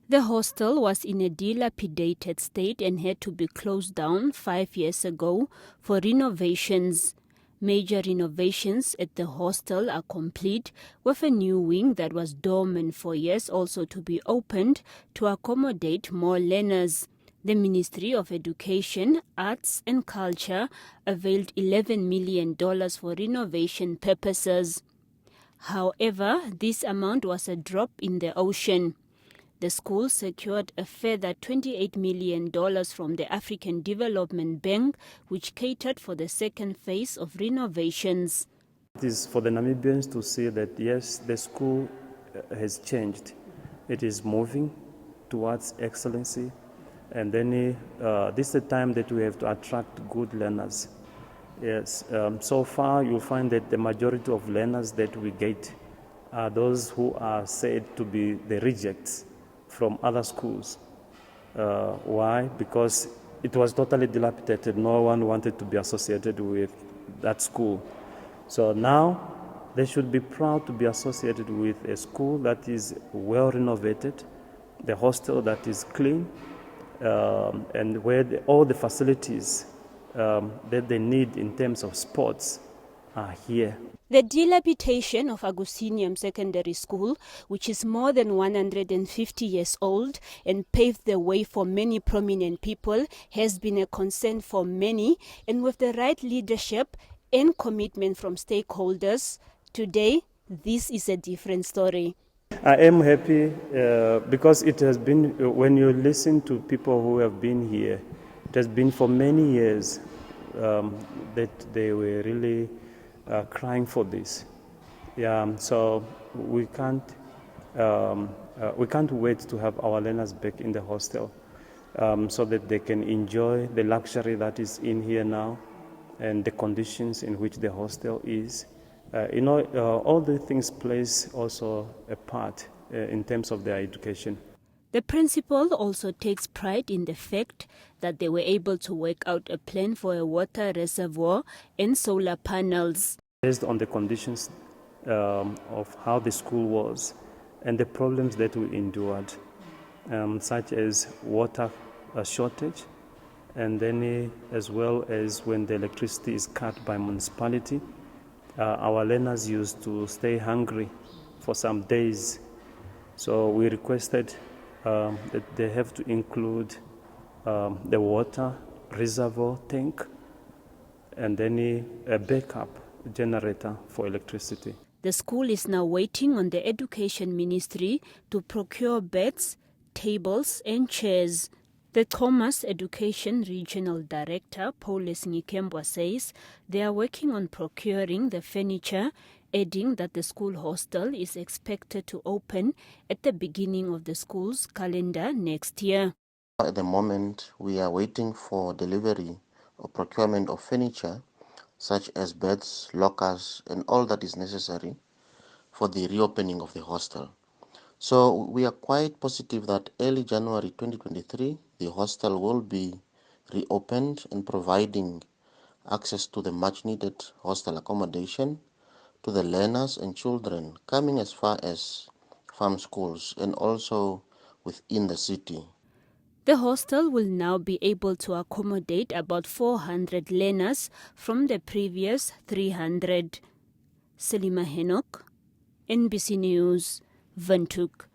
The hostel was in a dilapidated state and had to be closed down 5 years ago for renovations. Major renovations at the hostel are complete, with a new wing that was dormant for years also to be opened to accommodate more learners. The Ministry of Education, Arts and Culture availed $11 million for renovation purposes. However, this amount was a drop in the ocean. The school secured a further $28 million from the African Development Bank, which catered for the second phase of renovations. It is for the Namibians to see that, yes, the school has changed. It is moving towards excellency. And then this is the time that we have to attract good learners. Yes, so far you'll find that the majority of learners that we get are those who are said to be the rejects from other schools. Why? Because it was totally dilapidated. No one wanted to be associated with that school. So now they should be proud to be associated with a school that is well renovated, the hostel that is clean, and where all the facilities that they need in terms of sports are here. The dilapidation of Augustineum Secondary School, which is more than 150 years old and paved the way for many prominent people, has been a concern for many, and with the right leadership and commitment from stakeholders, today this is a different story. I am happy because it has been, when you listen to people who have been here, it has been for many years that they were really crying for this. Yeah, so we can't wait to have our learners back in the hostel so that they can enjoy the luxury that is in here now and the conditions in which the hostel is. All the things plays also a part in terms of their education. The principal also takes pride in the fact that they were able to work out a plan for a water reservoir and solar panels. Based on the conditions of how the school was and the problems that we endured, such as water shortage, and then as well as when the electricity is cut by municipality, our learners used to stay hungry for some days. So we requested that they have to include the water reservoir tank and then a backup generator for electricity. The school is now waiting on the Education Ministry to procure beds, tables and chairs. The Thomas Education Regional Director, Paulus Ngikembwa, says they are working on procuring the furniture, adding that the school hostel is expected to open at the beginning of the school's calendar next year. At the moment, we are waiting for delivery or procurement of furniture, such as beds, lockers, and all that is necessary for the reopening of the hostel. So we are quite positive that early January 2023, the hostel will be reopened and providing access to the much-needed hostel accommodation to the learners and children coming as far as farm schools and also within the city. The hostel will now be able to accommodate about 400 learners from the previous 300. Selima Henok, NBC News, Windhoek.